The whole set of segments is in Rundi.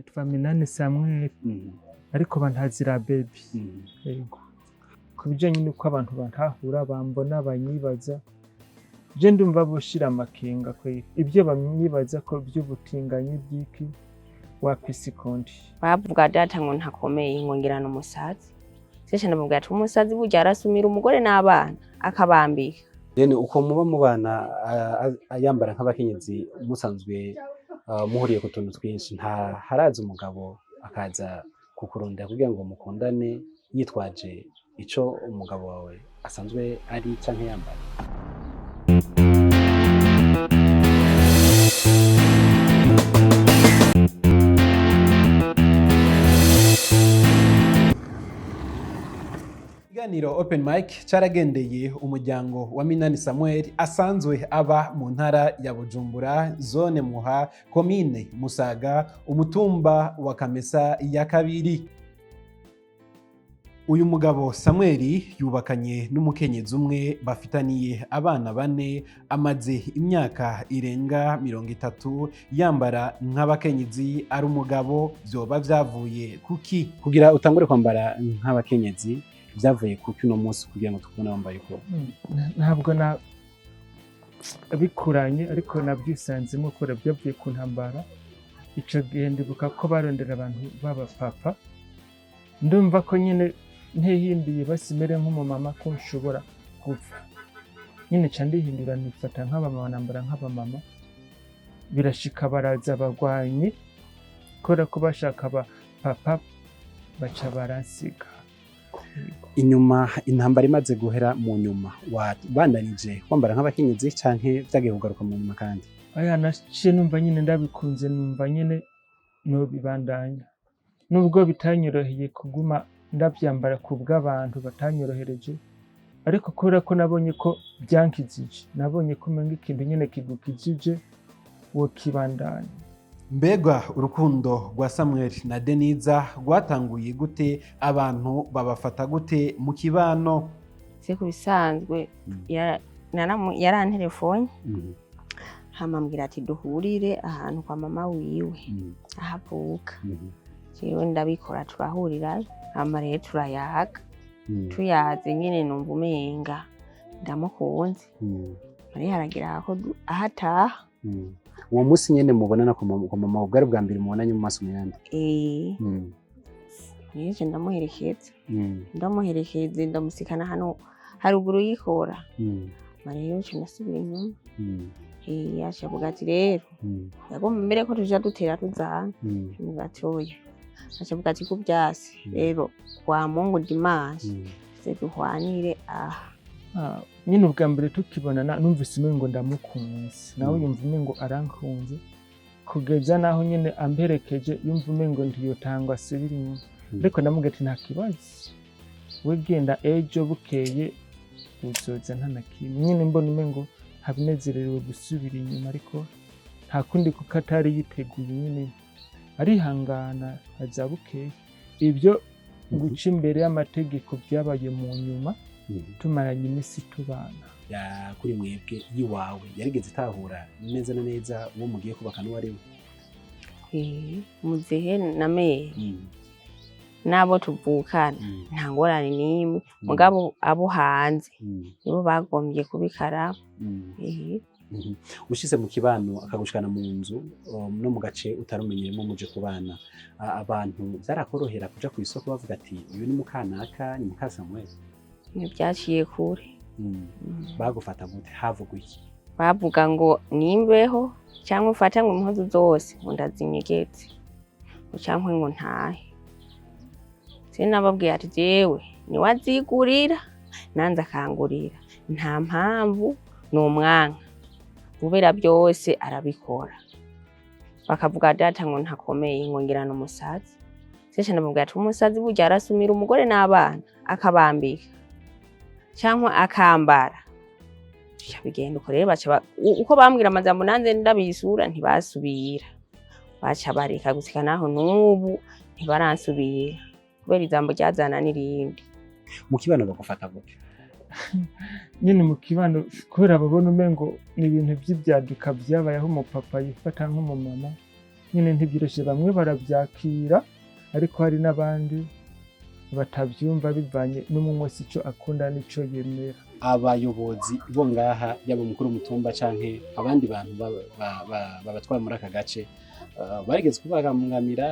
Yitwa MINANI Samuel ariko bantazira Bebi. Yego. Kubijanye nuko abantu bantahura bambona banyibaza je ndumva boshira amakenga kwe ibyo bamyibaza ko by'ubutinganyi bw'iki wapisi kondi bavuga data ngo ntakomeye ngongirana umusazi sesha ndamubwira ati umusazi burya arasumira umugore n'abana akabambika yene uko muba mubana ayambara nk'abakenyezi musanzwe muhuriye ku tuntu twinshi nta haraza umugabo akaza kukurondera kugira ngo mukundane yitwaje ico umugabo wawe asanzwe ari canke yambara. Ikiganiro Open Mic caragendeye umuryango wa MINANI Samuel asanzwe aba mu ntara ya Bujumbura, zone Muha, komine Musaga, umutumba wa KAMESA ya kabiri. Uyu mugabo Samuel yubakanye n'umukenyezi umwe bafitaniye abana 4, amaze imyaka irenga 30 yambara nk'abakenyezi ari umugabo. Vyoba vyavuye kuki kugira utangure kwambara nk'abakenyezi? Vyavuye kuki no munsi kugira ngo tukubone wambaye uko? Ntabwo na bikuranye ariko nabyisanzemo ko byavuye ku ntambara. Ico gihendibuka ko barondera abantu baba papa, ndumva ko nyine ntihindiye basimere nk'umumama ko nshobora gupfa nyine ca ndihindura nifata nk'abamama nambara nk'abamama. Birashika baraza abagwanyi kora ko bashaka ba papa baca baransiga. Inyuma intambara imaze guhera mu nyuma wabandanije kwambara nk'abakenyezi canke vyagiye kugaruka mu nyuma? Kandi aya naciye numva nyine ndabikunze, numva nyine no bibandanya nubwo bitanyoroheye kuguma ndabyambara ku bw'abantu batanyorohereje, ariko kubera ko nabonye ko byankizije, nabonye ko menga ikintu nyine kigukijije wo kibandanya. Mbega urukundo rwa Samuel na Deniza rwatanguye gute? Abantu babafata gute mu kibano? se kubisanzwe yarantelefone hamambwira ati duhurire ahantu kwa mama wiwe ahavuka. Jewe ndabikora turahurira hama rero turayaga tuyaze nyine numva umenga ndamukunze. Ari haragira ko ahataha uwo munsi nyene mubonana ku mama ubwari bwa mbere mubonanye mu maso muyandi. Nije ndamuherekeza ndamusikana hano haruguru yikora. Mariyo nasubira inyuma. Yashavuga ati rero yagomba mbere ko tuja dutera tuzana mugatoya. Ashavuga ati kubyasi rero kwa Mungu dimanche se duhwanire nyine ubwa mbere tukibonana numvise umengo ndamukunze, nawe yumva umengo arankunze, kugeza naho nyine amperekeje yumva umengo ntiyotangwa asubira inyuma. Ariko ndamubwira ati nta kibazo, we genda ejo bukeye uzoza nta na kimwe. Nyine mbona umengo habinezerewe gusubira inyuma, ariko nta kundi kuko atari yiteguye nyine arihangana aza bukeye. Ibyo guca imbere y'amategeko byabaye mu nyuma tumaranye imisi tubana. Kuri mwebwe yiwawe yarigeze itahura neza na neza uwo mugiye kubaka n'uwari we? Muzehe na mere nabo tuvukana nta ngorane n'imwe, mugabo abo hanze nibo bagombye kubikara. Ushize mu kibano akagushikana mu nzu no mu gace utarumenyeremo muje kubana, abantu byarakorohera kuja ku isoko bavuga ati uyu ni mukanaka, ni muka Samuel? Ntibyaciye kure. Bagufata gute? Havuga iki? Bavuga ngo nimbeho cyangwa ufata ngo impuzu zose ngo ndazinyegetse cyangwa ngo ntahe. Sinababwiye ati jewe niwazigurira nanze akangurira, nta mpamvu n'umwanka, ubera byose arabikora. Bakavuga data ngo ntakomeye ngongirana umusazi. Sesha ndamubwira ati umusazi burya arasumira umugore n'abana akabambika cyangwa akambara. Bigenda uko rero baca uko bambwira amajambo nanze ndabisura ntibasubira, baca bareka gusika naho n'ubu ntibaransubira kubera ijambo ryazana n'irindi. Mu kibano bagufata gute? Nyine mu kibano kubera babona umengo ni ibintu by'ibyaduka byabayeho umupapa yifata nk'umumama, nyine ntibyoroshe, bamwe barabyakira ariko hari n'abandi batabyumva bivanye n'umwe wese icyo akunda n'ico yemera. Abayobozi bo ngaha yaba umukuru w'umutumba canke abandi bantu babatwara muri aka gace barigeze kubagamira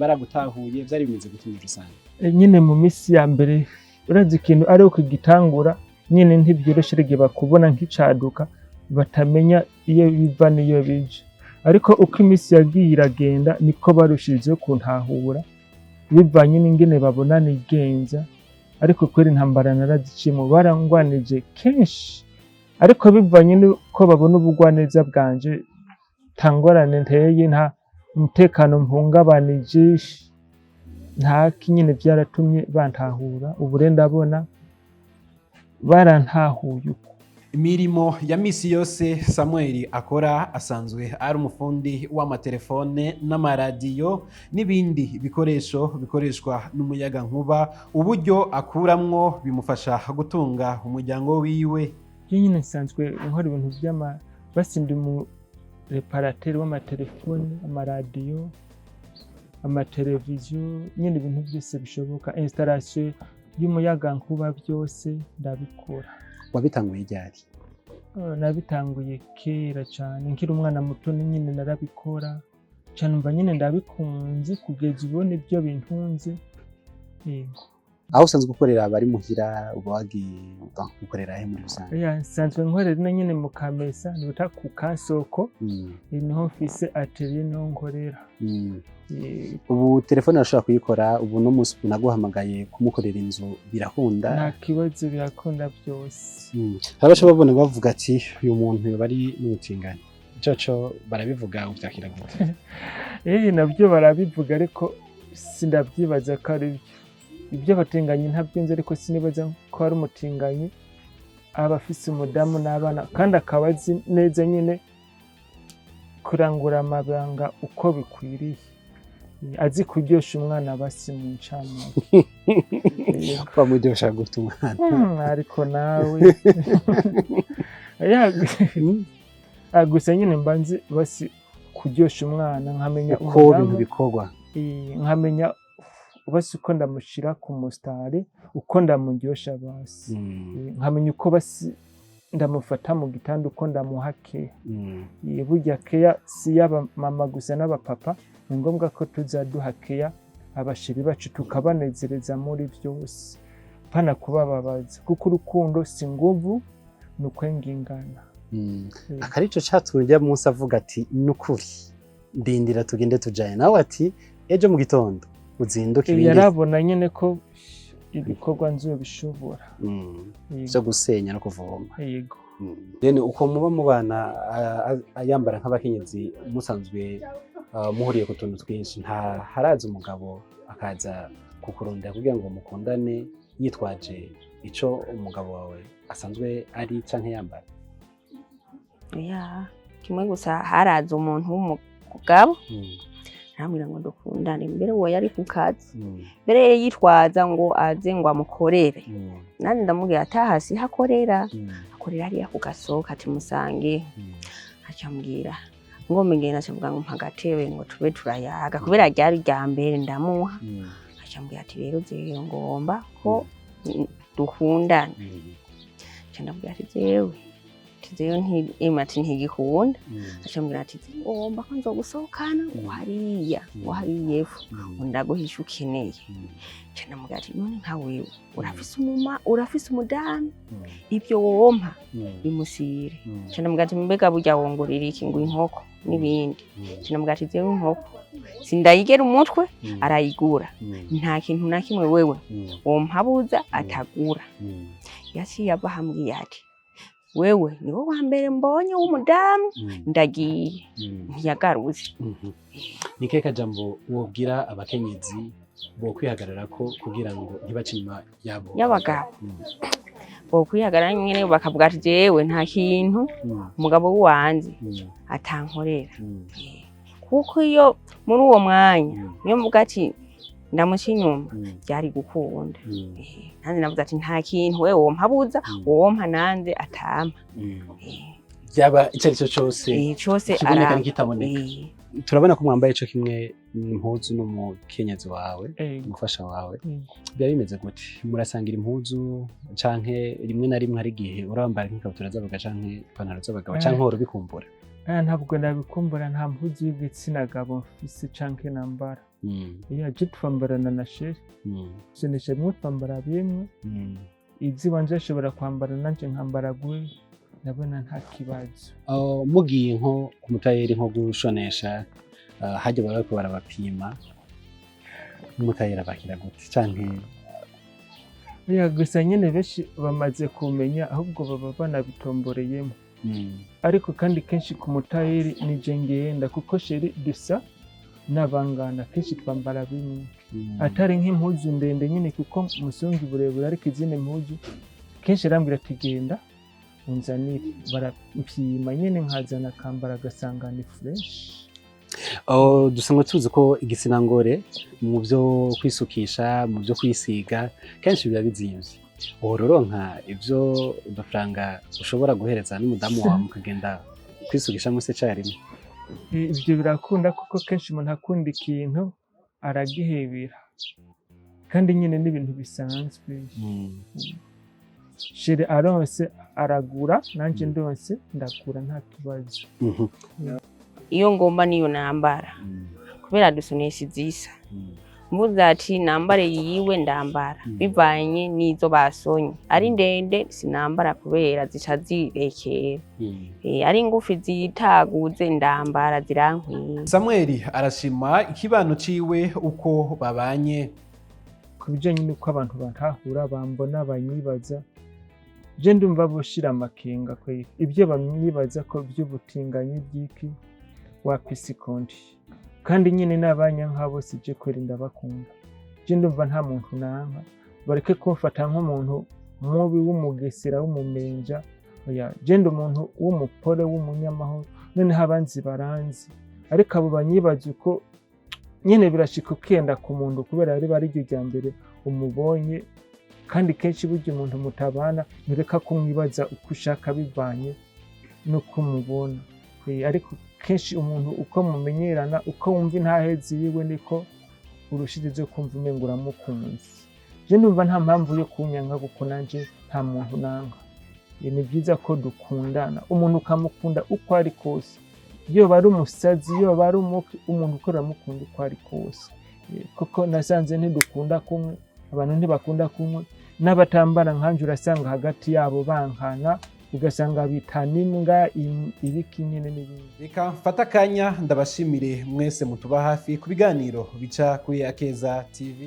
baragutahuye, vyari bimeze gute muri rusange? Nyine mu misi ya mbere urazi ikintu ari uko gitangura nyine ntibyoroshe rege bakubona nk'icaduka batamenya iyo biva n'iyo bije, ariko uko imisi yagiye iragenda niko barushirijeho kuntahura bivanye n'ingene babona nigenza, ariko kweri intambara naraziciyemo barangwanije kenshi, ariko bivanye nuko babona ubugwaneza bwanje tangorane nteye, nta umutekano mpungabanije, nta kinyine byaratumye bantahura. Ubu rero ndabona barantahuye uko. Imirimo ya misi yose Samuel akora asanzwe ari umufundi w'amatelefone n'amaradiyo n'ibindi bikoresho bikoreshwa n'umuyaga nkuba. Uburyo akuramwo bimufasha gutunga umuryango wiwe. Nyine nsanzwe nkora ibintu basindi mu reparateur w'amatelefone, amaradiyo, amateleviziyo, nyine ibintu byose bishoboka, installation y'umuyaga nkuba byose ndabikora. Wabitanguye ryari? Nabitanguye kera cyane nkiri umwana muto, nyine narabikora cyane, umva nyine ndabikunze kugeza ubu nibyo bintunze. Yego. Aho usanzwe ukorera abari muhira uba wagiye gukorera he muri rusange? Nsanzwe nkorera nyine mu KAMESA nita ku Kasoko, niho mfise atelier no nkorera. Ubu telefone arashobora kuyikora, ubu no musi naguhamagaye kumukorera inzu birakunda? Nta kibazo, birakunda byose. Abasha babona bavuga ati uyu muntu bari n'umutinganye, ico barabivuga uvyakira gute? Nabyo barabivuga ariko sindavyibaza ko ari ibyo batinganye, ntabyunze, ariko sinibaza ko ari umutinganyi aba afise umudamu n'abana kandi akaba azi neza nyine kurangura amabanga uko bikwiriye, azi kuryosha umwana basi mu ncamo. Bamuryosha gute umwana? Ariko nawe gusa nyine mbanzi basi kuryosha umwana, nkamenya uko ibintu bikorwa, nkamenya basi uko ndamushira ku mustari, uko ndamuryosha basi, nkamenya uko basi ndamufata mu gitanda, uko ndamuha keya. Burya keya si yaba mama gusa n'abapapa, ni ngombwa ko tuzaduha keya abashiri bacu tukabanezereza muri byose, pana kubababaza, kuko urukundo si nguvu ni ukwengingana. Akarico catumye munsi avuga ati nukuri ndindira tugende tujaye, nawe ati ejo mu gitondo uzinduka ibindi. Yarabona nyene ko ibikorwa nzobishobora byo gusenya no kuvoma. Yego. Rene uko muba mu bana ayambara nk'abakenyezi musanzwe muhuriye ku tuntu twinshi, nta haraza umugabo akaza kukurondera kugira ngo mukundane yitwaje ico umugabo wawe asanzwe ari canke yambara? Kimwe gusa haraza umuntu w'umugabo arambwira ngo dukundane, mbere uwo yari ku kazi, mbere yitwaza ngo aze ngo amukorere, nandi ndamubwira atahasi hakorera, akorera hariya ku Gasoka ati musange. Acambwira ngo mengena avuga ngo mpagatebe ngo tube turayaga, kubera ryari rya mbere ndamuha. Acambwira ati rero je ngomba ko dukundane. Ndamubwira ati jewe imati ntigikunda. Acambwira ati ngomba ko nzogusohokana uhariya uhariyefu ndaguhisha ukeneye. Ndamubwira ati none nka wewe urafise umudamu, ibyo wompa bimusire. Ndamubwira ati mbega burya wongorera iki ngo inkoko n'ibindi. Ndamubwira ati jewe inkoko sindayigera umutwe arayigura, nta kintu na kimwe wewe wompabuza atagura. Yaciye ava hambwiye ati wewe niwo wa mbere mbonye w'umudamu, ndagiye. Ntiyagaruze. Nike kajambo wobwira abakenyezi bo kwihagarara ko kugira ngo ntibace inyuma y'abagabo? Bo kwihagarara nyine bakavuga ati jewe nta kintu umugabo wanje atankorera, kuko iyo muri uwo mwanya niyo mvuga ati ndamuca inyuma byari gukunda. Nanjye navuze ati nta kintu wewe wompabuza, wompa nanjye atampa. Byaba icyo ari cyo cyose cyose kiboneka n'ikitaboneka. turabona ko mwambaye ico kimwe impuzu n'umukenyezi wawe Ego. umufasha wawe Ego. byari bimeze gute murasangira impuzu canke rimwe na rimwe hari igihe urambara nk'ikabutura z'abagabo canke ipantaro z'abagabo canke uhora ubikumbura ntabwo nabikumbura, nta mpuzu y'igitsina gabo mfise canke nambara. Je twambarana na sheri, sinishe mwe twambara bimwe, izi wanje ashobora kwambara nanje nkambara gwe, ndabona nta kibazo. Mugiye nko ku mutayeri nko gushonesha hajya barako barabapima umutayeri abakira gute canke gusa nyene benshi bamaze kumenya ahubwo baba banabitomboreyemo. Ariko kandi kenshi ku mutayeri nije ngenda kuko sheri dusa n'abangana, kenshi twambara bimwe atari nk'impuzu ndende nyine kuko musongi burebure, ariko izindi mpuzu kenshi arambwira ati genda unzanire, barapima nyine nkazana akambara agasanga ni fresh. dusanzwe tuzi ko igitsina gore mu byo kwisukisha mu byo kwisiga kenshi biba bizimvye. Uronka ivyo udufaranga ushobora guhereza n'umudamu wawe mukagenda kwisukisha mwese carimwe? Ivyo birakunda kuko kenshi umuntu akunda ikintu aragihebera, kandi nyine n'ibintu bisanzwe. Shire aronse aragura, nanje ndonse ndagura, nta kibazo. Iyo ngomba niyo nambara kubera dusunesha izisa. Mvuze ati nambare yiwe ndambara bivanye n'izo basonye, ari ndende sinambara kubera zica zirekera, ari ngufi zitaguze ndambara zirankwiye. Samuel arashima ikibano ciwe uko babanye. Kubijanye n'uko abantu bantahura bambona banyibaza, je ndumva boshira amakenga kwe ibyo bamyibaza ko by'ubutinganyi by'iki wapisi konti, kandi nyine nabanya nk'abo sije kwerinda bakunda. Je ndumva nta muntu nanka, bareke kumfata nk'umuntu mubi w'umugesera w'umumenja. Oya, je ndi umuntu w'umupore w'umunyamahoro, none habanzi baranzi, ariko abo banyibaza uko nyine birashika ukenda ku muntu kubera ari baryo rya mbere umubonye, kandi kenshi burya umuntu mutabana nureka kumwibaza uko ushaka bivanye nuko umubona. Ariko kenshi umuntu uko mumenyerana, uko wumva intahezi yiwe niko urushirize kumva umengo uramukunze. Je ndumva nta mpamvu yo kunyanka kuko nanje nta muntu nanka. Ni byiza ko dukundana, umuntu ukamukunda uko ari kose, iyo bari umusazi, iyo bari umuntu ukora mukunda uko ari kose. Kuko nasanze ntidukunda kumwe, abantu ntibakunda kumwe, n'abatambara nkanje urasanga hagati yabo bankana, ugasanga bitana imbwa ibiki nyene n'ibindi. Reka mfata akanya ndabashimire mwese mutuba hafi ku biganiro bica kuri Akeza TV.